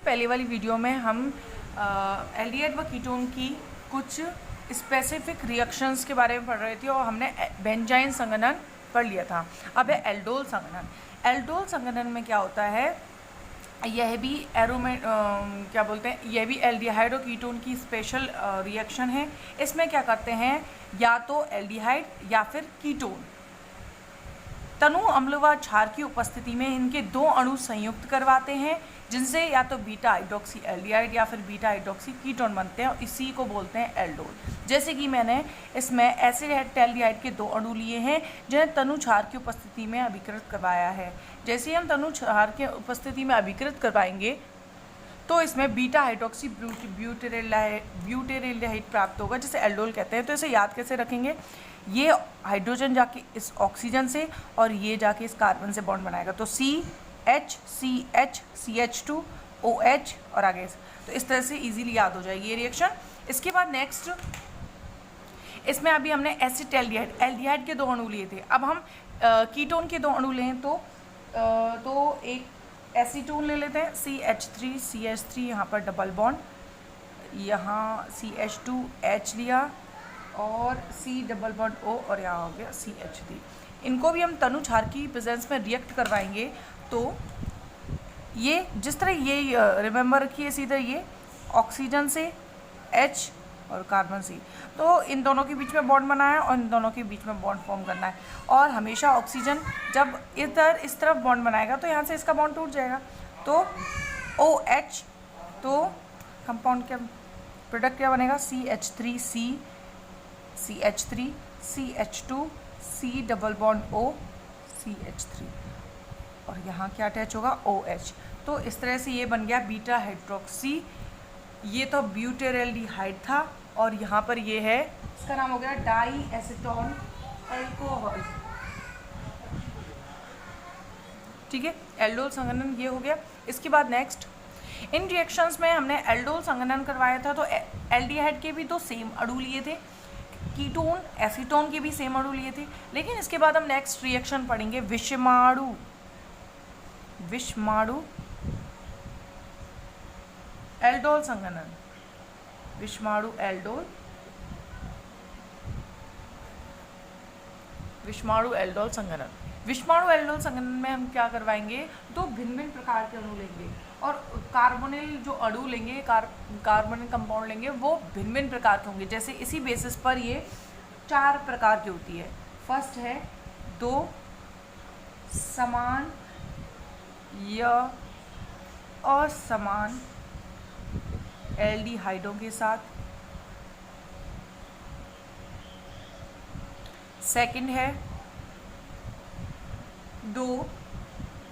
पहले वाली वीडियो में हम एल्डिहाइड व कीटोन की कुछ स्पेसिफिक रिएक्शंस के बारे में पढ़ रहे थे और हमने बेंजाइन संघनन पढ़ लिया था। अब है एल्डोल संघनन। एल्डोल संघनन में क्या होता है, यह भी क्या बोलते हैं, यह भी एल्डिहाइड और कीटोन की स्पेशल रिएक्शन है। इसमें क्या करते हैं, या तो एल्डिहाइड या फिर कीटोन तनु अम्ल व क्षार की उपस्थिति में इनके दो अणु संयुक्त करवाते हैं, जिनसे या तो बीटा हाइड्रोक्सी एल्डिहाइड या फिर बीटा हाइड्रोक्सी कीटोन बनते हैं और इसी को बोलते हैं एल्डोल। जैसे कि मैंने इसमें एसिड-एल्डिहाइड के दो अणु लिए हैं जिन्हें तनु क्षार की उपस्थिति में अभिकृत करवाया है। जैसे ही हम तनु क्षार के उपस्थिति में अभिकृत करवाएंगे तो इसमें बीटा हाइड्रोक्सी ब्यूटेरेल्डिहाइड प्राप्त होगा, जिसे एल्डोल कहते हैं। तो इसे याद कैसे रखेंगे, ये हाइड्रोजन जाके इस ऑक्सीजन से और ये जाके इस कार्बन से बॉन्ड बनाएगा, तो CH CH2 OH और आगे तो इस तरह से इजीली याद हो जाएगी ये रिएक्शन। इसके बाद नेक्स्ट इसमें अभी हमने एल्डिहाइड के दो अणु लिए थे। अब हम कीटोन के दो अणु लें तो एक एसीटोन ले लेते हैं, CH3 यहाँ पर डबल बॉन्ड, यहाँ CH2H लिया और C डबल बॉन्ड O और यहाँ हो गया CH3। इनको भी हम तनु क्षार की प्रेजेंस में रिएक्ट करवाएंगे तो ये जिस तरह ये रिमेंबर रखिए, सीधा ये ऑक्सीजन से H और कार्बन C, तो इन दोनों के बीच में बॉन्ड बनाना है और इन दोनों के बीच में बॉन्ड फॉर्म करना है। और हमेशा ऑक्सीजन जब इधर इस तरफ बॉन्ड बनाएगा तो यहाँ से इसका बॉन्ड टूट जाएगा, तो OH, तो कंपाउंड क्या प्रोडक्ट क्या बनेगा, CH3C CH3 CH2 C double bond O CH3 और यहाँ क्या अटैच होगा OH। तो इस तरह से ये बन गया बीटा हाइड्रोक्सी। ये तो ब्यूटेरेल्डिहाइड था और यहाँ पर ये है, इसका नाम हो गया डाई एसीटोन अल्कोहल। ठीक है, एल्डोल संघनन ये हो गया। इसके बाद नेक्स्ट इन रिएक्शंस में हमने एल्डोल संघनन करवाया था तो एल्डिहाइड के भी तो सेम अणु लिए थे, कीटोन एसीटोन के भी सेम अणु लिए थे। लेकिन इसके बाद हम नेक्स्ट रिएक्शन पढ़ेंगे विषमाणु एल्डोल संघनन, विषमाणु एल्डोल संघनन। विषमाणु एल्डोल संघनन में हम क्या करवाएंगे, दो भिन्न भिन्न प्रकार के अणु लेंगे और कार्बोनिल जो अणु लेंगे, कार्बोनिल कंपाउंड लेंगे, वो भिन्न भिन्न प्रकार के होंगे। जैसे इसी बेसिस पर ये 4 प्रकार की होती है। फर्स्ट है दो समान या असमान एल्डिहाइडों के साथ। सेकंड है दो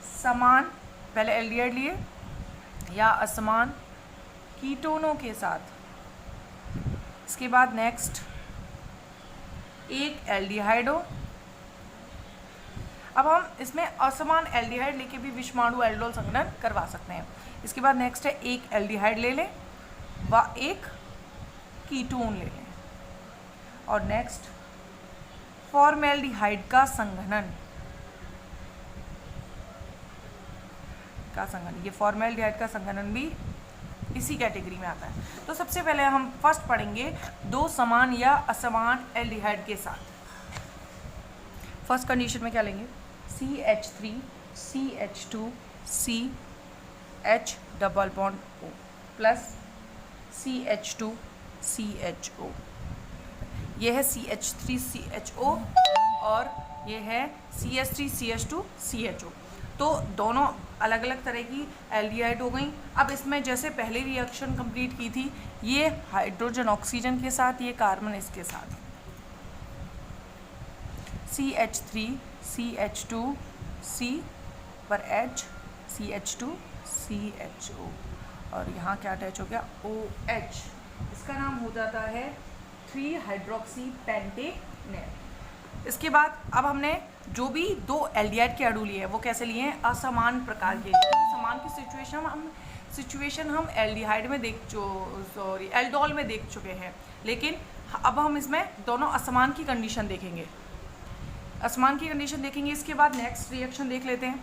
समान, पहले एल्डिहाइड लिए, या असमान कीटोनों के साथ। इसके बाद नेक्स्ट एक एल्डिहाइड हो। अब हम इसमें असमान एल्डिहाइड लेके भी विषमाणु एल्डोल संघनन करवा सकते हैं। इसके बाद नेक्स्ट है एक एल्डिहाइड ले लें व एक कीटोन ले लें। और नेक्स्ट फॉर्मेल्डिहाइड का संघनन ये फॉर्मेल्डिहाइड का संघनन भी इसी कैटेगरी में आता है। तो सबसे पहले हम फर्स्ट पढ़ेंगे दो समान या असमान एल्डिहाइड के साथ। फर्स्ट कंडीशन में क्या लेंगे, CH3 CH2 CH double bond O plus CH2 CHO। ये है CH3 CHO और ये है CH3 CH2 CHO। तो दोनों अलग अलग तरह की एल्डिहाइड हो गई। अब इसमें जैसे पहले रिएक्शन कंप्लीट की थी, ये हाइड्रोजन ऑक्सीजन के साथ, ये कार्बन इसके साथ, CH3 CH2 C पर H CH2 CHO और यहाँ क्या अटैच हो गया OH। इसका नाम हो जाता है 3 हाइड्रोक्सी पेंटेनेट। इसके बाद अब हमने जो भी दो एल्डिहाइड के अणु लिए हैं वो कैसे लिए हैं, असमान प्रकार के। समान की सिचुएशन हम एल्डिहाइड में एल्डोल में देख चुके हैं, लेकिन अब हम इसमें दोनों असमान की कंडीशन देखेंगे। इसके बाद नेक्स्ट रिएक्शन देख लेते हैं।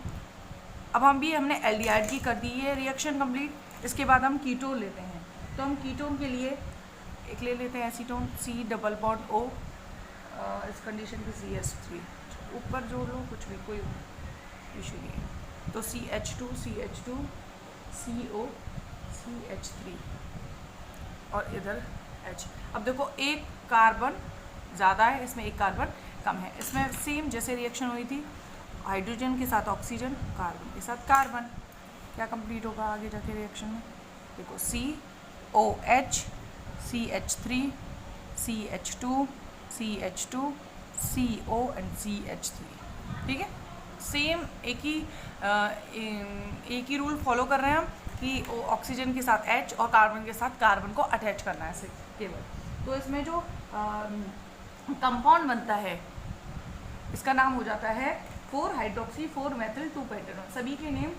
अब हमने एल्डिहाइड की कर दी है रिएक्शन कंप्लीट। इसके बाद हम कीटोन लेते हैं, तो हम कीटोन के लिए एक ले लेते हैं acetone, C double bond O, इस कंडीशन पे CH3, ऊपर जोड़ लो कुछ भी, कोई इशू नहीं है। तो CH2 CH2 CO CH3 और इधर H। अब देखो एक कार्बन ज़्यादा है, इसमें एक कार्बन कम है। इसमें सेम जैसे रिएक्शन हुई थी, हाइड्रोजन के साथ ऑक्सीजन, कार्बन के साथ कार्बन, क्या कंप्लीट होगा आगे जाके रिएक्शन में? देखो COH CH3 CH2 CH2 CO and CH3, ठीक है। सेम एक ही रूल फॉलो कर रहे हैं हम कि ऑक्सीजन के साथ H और कार्बन के साथ कार्बन को अटैच करना है ऐसे केवल। तो इसमें जो कंपाउंड बनता है इसका नाम हो जाता है 4 हाइड्रोक्सी 4 मेथिल 2 पेंटेनॉल। सभी के नेम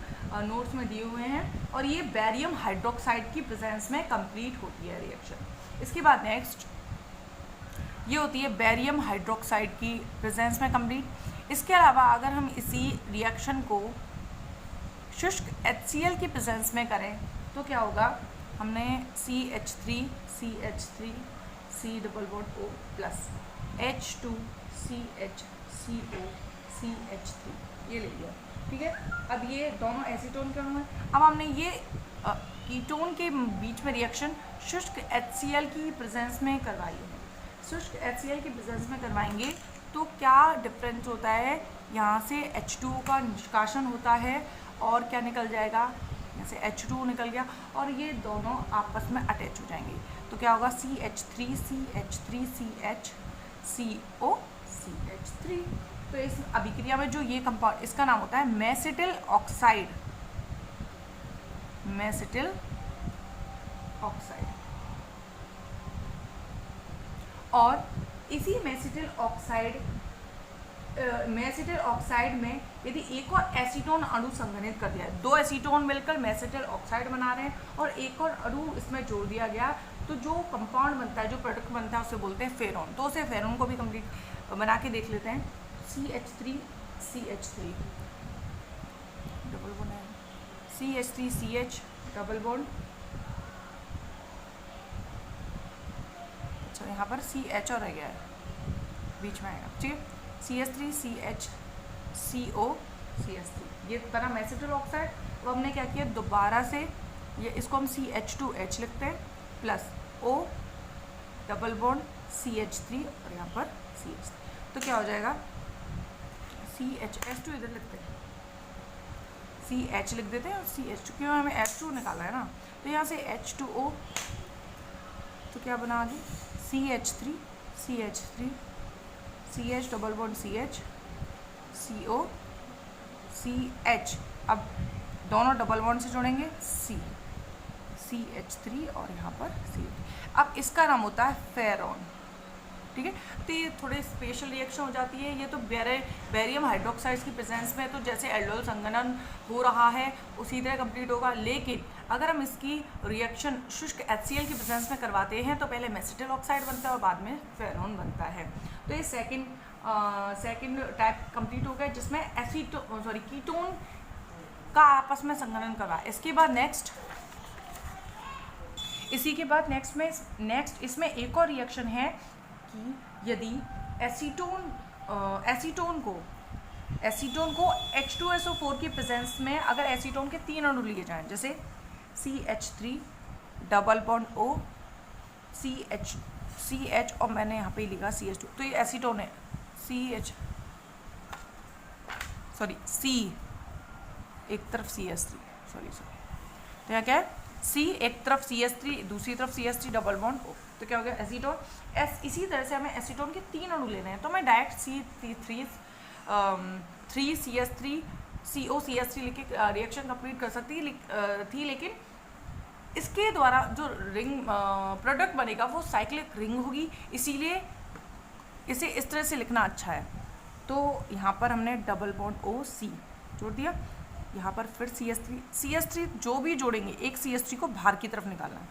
नोट्स में दिए हुए हैं और ये बैरियम हाइड्रोक्साइड की प्रेजेंस में कंप्लीट होती है रिएक्शन। इसके बाद नेक्स्ट ये होती है बैरियम हाइड्रोक्साइड की प्रेजेंस में कंप्लीट। इसके अलावा अगर हम इसी रिएक्शन को शुष्क HCl की प्रेजेंस में करें तो क्या होगा? हमने CH3 CH3 C double bond O plus H2 CH CO CH3 ये ले लिया, ठीक है। अब ये दोनों एसीटोन के अणु हैं। अब हमने ये कीटोन के बीच में रिएक्शन शुष्क HCl की प्रेजेंस में करवाई है। शुष्क HCl की प्रेजेंस में करवाएंगे तो क्या डिफरेंस होता है? यहाँ से H2O का निष्कासन होता है और क्या निकल जाएगा? यहाँ से H2O निकल गया और ये दोनों आपस में अटैच हो जाएंगे। तो क्या होगा? CH3 CH3 CH CO CH3। तो इस अभिक्रिया में जो ये कंपाउंड, इसका नाम होता है मेसिटिल ऑक्साइड, मेसिटिल ऑक्साइड। और इसी मेसिटिल ऑक्साइड में यदि एक और एसीटोन अणु संघनित कर दिया है, 2 एसीटोन मिलकर मेसिटिल ऑक्साइड बना रहे हैं और एक और अणु इसमें जोड़ दिया गया, तो जो कंपाउंड बनता है, जो प्रोडक्ट बनता है उसे बोलते हैं फेरॉन। तो उसे फेरॉन को भी कंप्लीट बना के देख लेते हैं। CH3 CH3 डबल बॉन्ड है, CH3 CH डबल बॉन्ड, अच्छा यहाँ पर CH और रह गया है, बीच में आएगा, ठीक है। CH3 CH CO CH3 ये बना मेसिटिल ऑक्साइड। अब हमने क्या किया? दोबारा से ये इसको हम CH2H लिखते हैं plus O double bond CH3 और यहाँ पर CH3, तो क्या हो जाएगा? CH2 इधर लिखते हैं, CH लिख देते हैं और CH2, क्यों हमें H2 निकाला है ना, तो यहाँ से H2O, तो क्या बना आगे? CH3 CH3 CH double bond CH CO CH। अब दोनों डबल बॉन्ड से जोड़ेंगे CH3 और यहाँ पर CH। अब इसका नाम होता है फेरॉन, ठीक है। तो ये थोड़े स्पेशल रिएक्शन हो जाती है। ये तो बैरियम हाइड्रोक्साइड्स की प्रेजेंस में तो जैसे एल्डोल संघनन हो रहा है उसी तरह कंप्लीट होगा, लेकिन अगर हम इसकी रिएक्शन शुष्क HCl की प्रेजेंस में करवाते हैं तो पहले मेसिटिल ऑक्साइड बनता है और बाद में फेरॉन बनता है। तो ये सेकंड टाइप कंप्लीट हो गया जिसमें कीटोन का आपस में संघनन करवा। इसके बाद नेक्स्ट इसमें एक और रिएक्शन है कि यदि एसीटोन को H2SO4 की प्रेजेंस में अगर एसीटोन के 3 अणु लिए जाएं, जैसे CH3 double bond O CH और मैंने यहाँ पे लिखा CH2, तो ये एसीटोन है, C एक तरफ CH3 तो यहाँ क्या है? C एक तरफ CH3 दूसरी तरफ CH3 डबल बॉन्ड O, तो क्या हो गया? एसीटोन। इसी तरह से हमें एसीटोन के 3 अणु लेने हैं, तो मैं डायरेक्ट CH3 CO CH3 लिख के रिएक्शन कंप्लीट कर सकती थी, लेकिन इसके द्वारा जो रिंग प्रोडक्ट बनेगा वो साइक्लिक रिंग होगी, इसीलिए इसे इस तरह से लिखना अच्छा है। तो यहाँ पर हमने डबल बॉन्ड O C जोड़ दिया, यहाँ पर फिर CH3 जो भी जोड़ेंगे, एक CH3 को बाहर की तरफ निकालना है,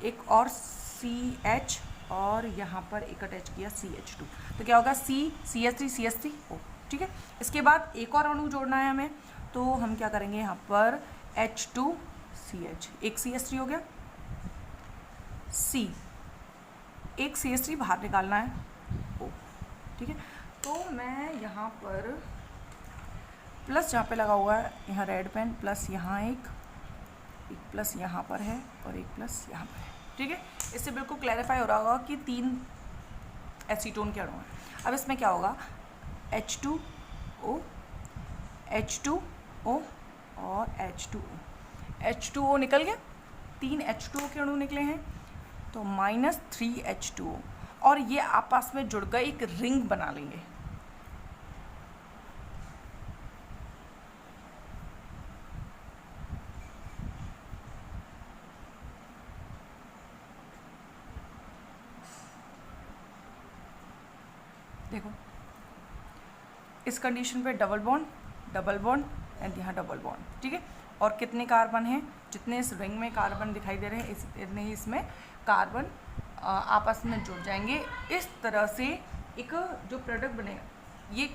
एक और CH और यहाँ पर एक अटैच किया CH2, तो क्या होगा? CH3 O, ठीक है। इसके बाद एक और अणु जोड़ना है हमें, तो हम क्या करेंगे? यहाँ पर H2 CH, एक CH3 हो गया, C, एक CH3 बाहर निकालना है, O, ठीक है। तो मैं यहाँ पर प्लस जहाँ पे लगा हुआ है, यहाँ रेड पेन, प्लस यहाँ एक प्लस यहाँ पर है और एक प्लस यहाँ पर है, ठीक है। इससे बिल्कुल क्लैरिफाई हो रहा होगा कि 3 एसीटोन के अणु हैं। अब इसमें क्या होगा, H2O, H2O और H2O, H2O निकल गया, 3 H2O के अणु निकले हैं, तो -3 H2O, और ये आपस में जुड़कर एक रिंग बना लेंगे। देखो इस कंडीशन पे डबल बॉन्ड एंड यहाँ डबल बॉन्ड, ठीक है। और कितने कार्बन हैं, जितने इस रिंग में कार्बन दिखाई दे रहे हैं इतने ही इसमें कार्बन आपस में जुड़ जाएंगे। इस तरह से एक जो प्रोडक्ट बनेगा ये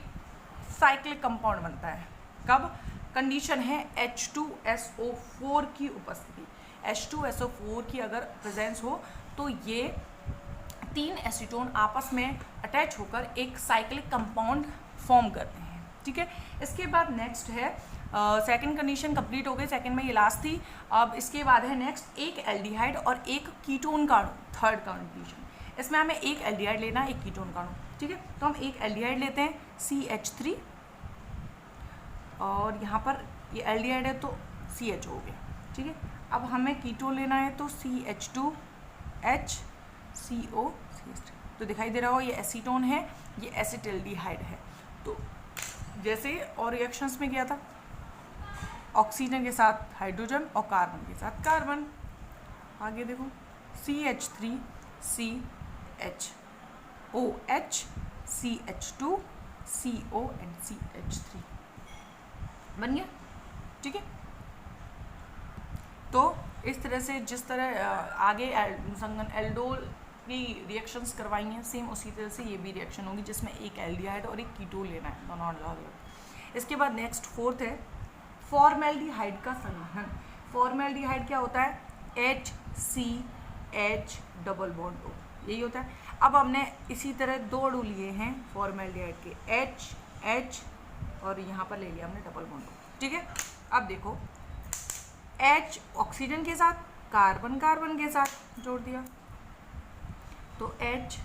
साइक्लिक कंपाउंड बनता है। कब, कंडीशन है H2SO4 की उपस्थिति, H2SO4 की अगर प्रेजेंस हो तो ये 3 एसीटोन आपस में अटैच होकर एक साइक्लिक कंपाउंड फॉर्म करते हैं, ठीक है। इसके बाद नेक्स्ट है सेकंड कंडीशन कंप्लीट हो गई, सेकंड में ये लास्ट थी। अब इसके बाद है नेक्स्ट एक एल्डिहाइड और एक कीटोन का अणु, थर्ड कंडीशन। इसमें हमें एक एल्डिहाइड लेना है, एक कीटोन का अणु, ठीक है। तो हम एक एल्डिहाइड लेते हैं CH3, और यहाँ पर ये एल्डिहाइड है तो CH हो गया, ठीक है। अब हमें कीटोन लेना है तो CH2H CO CH3, तो दिखाई दे रहा हो ये एसीटोन है, ये एसिटिल्डिहाइड है। तो जैसे और रिएक्शंस में किया था, ऑक्सीजन के साथ हाइड्रोजन और कार्बन के साथ कार्बन। आगे देखो CH3 CHOH CH2 CO and CH3 बन गया, ठीक है। तो इस तरह से जिस तरह आगे संगन एल्डोल की रिएक्शंस करवाई हैं, सेम उसी तरह से ये भी रिएक्शन होगी जिसमें एक एल्डिहाइड और एक कीटोन लेना है, दोनों अलग अलग। इसके बाद नेक्स्ट फोर्थ है फॉर्मेल्डिहाइड का संघनन। फॉर्मेल्डिहाइड क्या होता है, HCH डबल बॉन्ड O, यही होता है। अब हमने इसी तरह 2 अणु लिए हैं फॉर्मेल्डिहाइड के, H और यहाँ पर ले लिया हमने डबल बॉन्ड O, ठीक है। अब देखो H ऑक्सीजन के साथ, कार्बन के साथ जोड़ दिया, तो H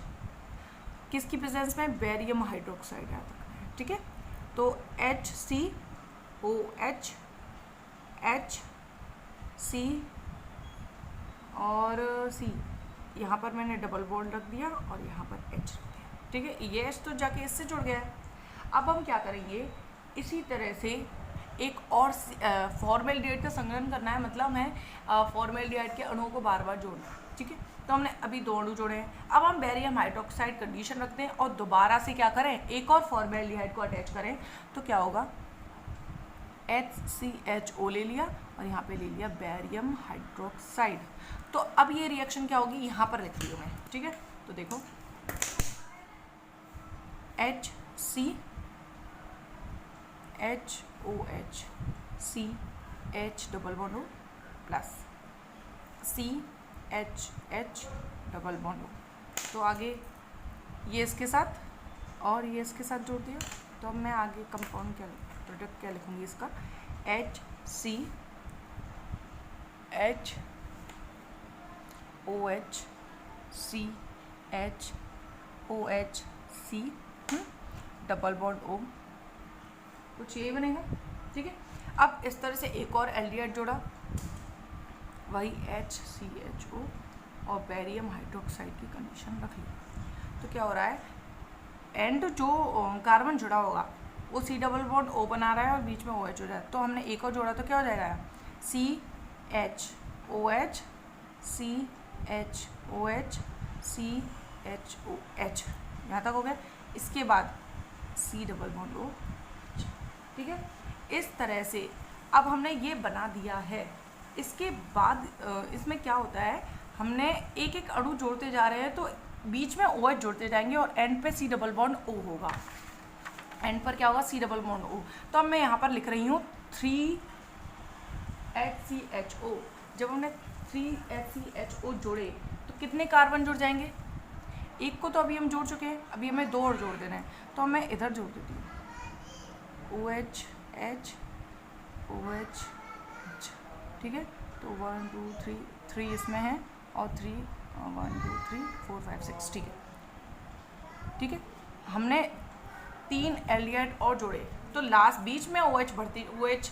किसकी प्रेजेंस में, बेरियम हाइड्रोक्साइड याद रखना है, ठीक है। तो HCOH HC और C, यहाँ पर मैंने डबल बॉन्ड रख दिया और यहाँ पर H रख दिया, ठीक है। ये H तो जाके इससे जुड़ गया है। अब हम क्या करेंगे, इसी तरह से एक और फॉर्मेल्डिहाइड का संग्रहण करना है, मतलब हमें फॉर्मेल्डिहाइड के अणुओं को बार बार जोड़ना है, ठीक है। तो हमने अभी 2 अणु जोड़े हैं। अब हम बेरियम हाइड्रोक्साइड कंडीशन रखते हैं और दोबारा से क्या करें, एक और फॉर्मेल्डिहाइड को अटैच करें, तो क्या होगा, HCHO ले लिया और यहाँ पे ले लिया बेरियम हाइड्रोक्साइड। तो अब ये रिएक्शन क्या होगी, यहाँ पर लिख रही हूँ मैं, ठीक है। तो देखो HCHOH CH double bond O plus CHH double bond O। तो आगे ये इसके साथ और ये इसके साथ जोड़ दिया, तो अब मैं आगे कंपाउंड क्या, प्रोडक्ट क्या लिखूँगी इसका, HCHOH CHOH C double bond O, कुछ यही बनेगा, ठीक है। अब इस तरह से एक और एल्डिहाइड जोड़ा, वही HCHO और बेरियम हाइड्रोक्साइड की कंडीशन रख ली। तो क्या हो रहा है, एंड जो कार्बन जुड़ा होगा वो C डबल बॉन्ड O बना रहा है और बीच में OH हो रहा है। तो हमने एक और जोड़ा तो क्या हो जाएगा, CHOH CHOH CHOH, यहाँ तक हो गया। इसके बाद C डबल बॉन्ड O, ठीक है। इस तरह से अब हमने ये बना दिया है। इसके बाद इसमें क्या होता है, हमने एक एक अणु जोड़ते जा रहे हैं तो बीच में OH जोड़ते जाएंगे और एंड पे C डबल बॉन्ड O होगा, एंड पर क्या होगा, C डबल बॉन्ड O। तो अब मैं यहाँ पर लिख रही हूँ 3HCHO जब हमने 3HCHO जोड़े तो कितने कार्बन जुड़ जाएंगे? एक को तो अभी हम जोड़ चुके हैं, अभी हमें 2 और जोड़ देना है, तो मैं इधर जोड़ देती हूँ OH H OH H, ठीक है। तो 1 2 3 इसमें है और 3 1 2 3 4 5 6, ठीक है, ठीक है। हमने 3 एल्डिहाइड और जोड़े तो लास्ट बीच में OH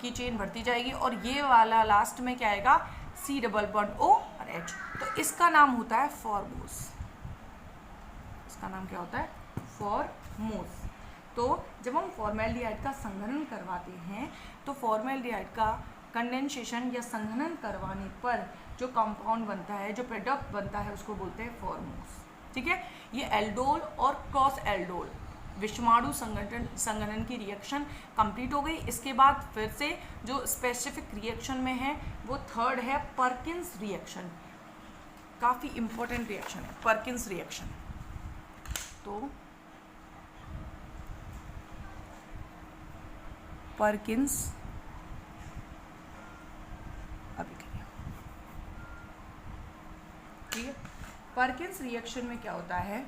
की चेन बढ़ती जाएगी और ये वाला लास्ट में क्या आएगा? C डबल बॉन्ड O और H। तो इसका नाम होता है फॉर्मोस। इसका नाम क्या होता है? फॉर्मोस। तो जब हम फॉर्मेल्डिहाइड का संघनन करवाते हैं तो फॉर्मेल्डिहाइड का कंडेंसेशन या संघनन करवाने पर जो कंपाउंड बनता है, जो प्रोडक्ट बनता है, उसको बोलते हैं फॉर्मोस, ठीक है। ये एल्डोल और क्रॉस एल्डोल विषमाणु संघनन की रिएक्शन कंप्लीट हो गई। इसके बाद फिर से जो स्पेसिफिक रिएक्शन में है वो थर्ड है पर्किंस रिएक्शन। काफ़ी इंपॉर्टेंट रिएक्शन है पर्किंस रिएक्शन। तो पर्किंस अभी ठीक है। पर्किंस रिएक्शन में क्या होता है?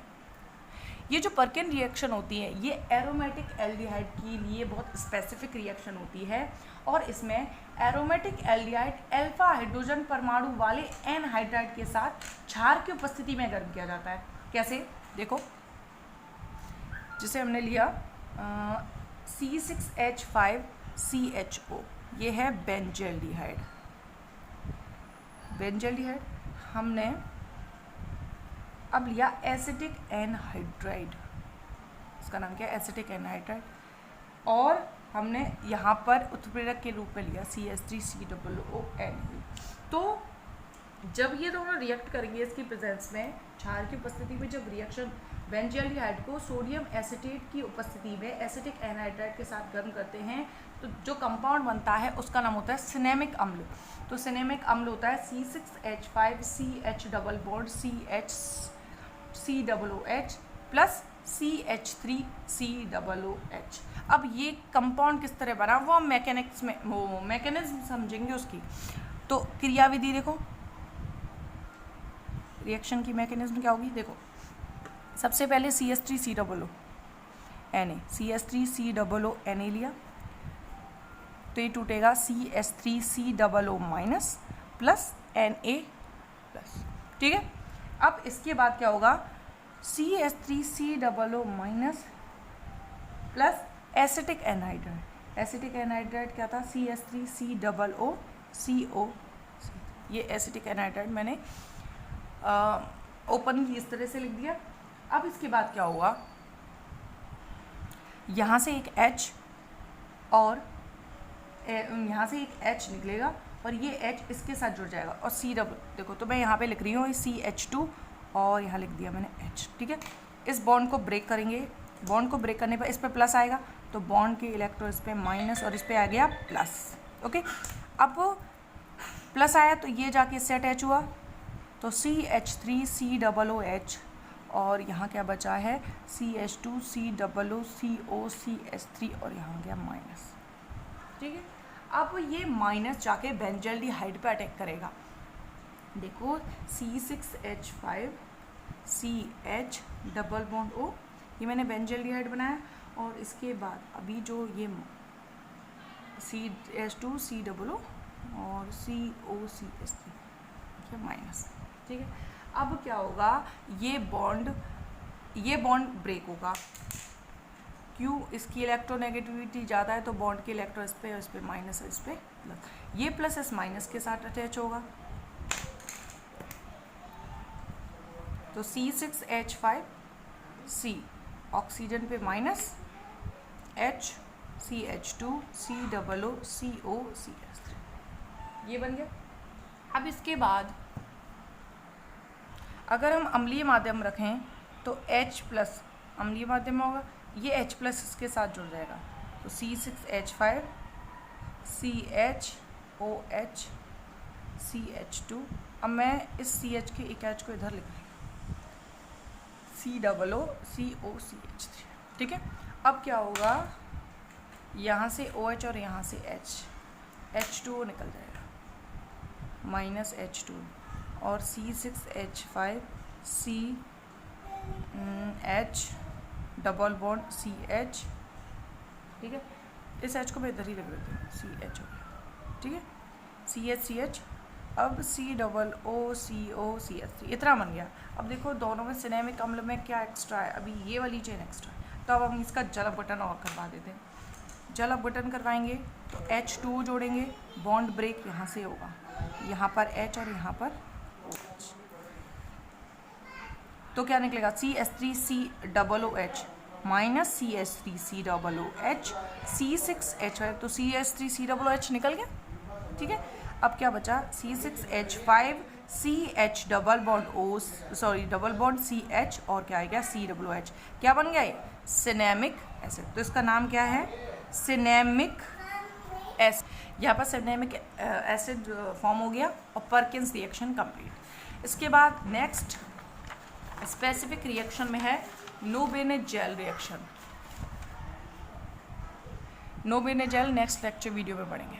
ये जो पर्किन रिएक्शन होती है ये एरोमेटिक एल्डिहाइड के लिए बहुत स्पेसिफिक रिएक्शन होती है और इसमें एरोमेटिक एल्डिहाइड अल्फा हाइड्रोजन परमाणु वाले एनहाइड्राइड के साथ क्षार की उपस्थिति में गर्म किया जाता है। कैसे? देखो, जिसे हमने लिया C6H5CHO, ये है बेंजल्डिहाइड। बेंजल्डिहाइड हमने अब लिया एसिटिक एनहाइड्राइड, इसका नाम क्या है? Acetic anhydride. और हमने यहाँ पर उत्प्रेरक के रूप में लिया CH3COON। तो जब ये दोनों रिएक्ट करेंगे इसकी प्रेजेंस में, क्षार की उपस्थिति में, जब रिएक्शन बेंजल्डिहाइड को सोडियम एसिटेट की उपस्थिति में एसिटिक एनहाइड्राइड के साथ गर्म करते हैं तो जो कंपाउंड बनता है उसका नाम होता है सिनेमिक अम्ल। तो सिनेमिक अम्ल होता है C6H5CH double bond CHCOOH plus CH3COOH। अब ये कंपाउंड किस तरह बना वो हम मैकेनिज्म समझेंगे उसकी। तो क्रियाविधि देखो, रिएक्शन की मैकेनिज्म क्या होगी? देखो, सबसे पहले CH3COO CH3COO लिया तो ये टूटेगा CH3COO minus plus Na plus, ठीक है। अब इसके बाद क्या होगा? CH3COO minus plus acetic anhydride. Acetic anhydride क्या था? CH3COO CO। ये एसिटिक एनहाइड्राइड मैंने ओपन इस तरह से लिख दिया। अब इसके बाद क्या होगा? यहाँ से एक H और यहाँ से एक H निकलेगा और ये H इसके साथ जुड़ जाएगा और C डबल, देखो तो मैं यहाँ पे लिख रही हूँ CH2 और यहाँ लिख दिया मैंने H, ठीक है। इस बॉन्ड को ब्रेक करेंगे। बॉन्ड को ब्रेक करने पर इस पर प्लस आएगा तो बॉन्ड के इलेक्ट्रॉन इस पर माइनस और इस पर आ गया प्लस, ओके। अब प्लस आया तो ये जाके इससे अटैच हुआ तो CH3COOH और यहाँ क्या बचा है? CH2COOCOCH3 और यहाँ गया माइनस, ठीक है। अब ये माइनस जाके बेंजल्डिहाइड पे अटैक करेगा। देखो C6H5CH डबल बॉन्ड O, ये मैंने बेंजल्डिहाइड बनाया और इसके बाद अभी जो ये CH2COO और COCH3 क्या माइनस, ठीक है। अब क्या होगा? ये बॉन्ड ब्रेक होगा। क्यों? इसकी इलेक्ट्रोनेगेटिविटी ज़्यादा है तो बॉन्ड के इलेक्ट्रॉन इस पे माइनस है, इस पे प्लस। ये प्लस इस माइनस के साथ अटैच होगा तो C6H5C ऑक्सीजन पे माइनस H CH2COO COCH3, ये बन गया। अब इसके बाद अगर हम अम्लीय माध्यम रखें तो H प्लस अम्लीय माध्यम होगा, ये H प्लस इसके साथ जुड़ जाएगा तो C6H5 CHOH CH2। अब मैं इस CH के एक H को इधर लिख रही हूँ COO COCH3, ठीक है। अब क्या होगा? यहाँ से OH और यहाँ से H H2O निकल जाएगा माइनस H2 और C6H5 CH double bond CH, ठीक है। इस H को मैं इधर ही रख देती हूँ, CH हो गया, ठीक है, CH अब COO इतना बन गया। अब देखो दोनों में सिनेमिक अम्ल में क्या एक्स्ट्रा है, अभी ये वाली चेन एक्स्ट्रा है, तो अब हम इसका जल अपघटन और करवा देते हैं। जल अपघटन करवाएंगे तो H2 जोड़ेंगे, बॉन्ड ब्रेक यहाँ से होगा, यहाँ पर H और यहाँ पर OH, तो क्या निकलेगा CH3COOH माइनस CH3COOH C6H है, तो CH3COOH निकल गया, ठीक है। अब क्या बचा C6H5 CH double bond CH और क्या आएगा COOH, क्या बन गया ये सिनेमिक एसिड। तो इसका नाम क्या है सिनेमिक एसिड। यहाँ पर सिनेमिक एसिड फॉर्म हो गया और परकिंस रिएक्शन कंप्लीट। इसके बाद नेक्स्ट स्पेसिफिक रिएक्शन में है नोबेनेजेल रिएक्शन। नोबेनेजेल नेक्स्ट लेक्चर वीडियो में पढ़ेंगे।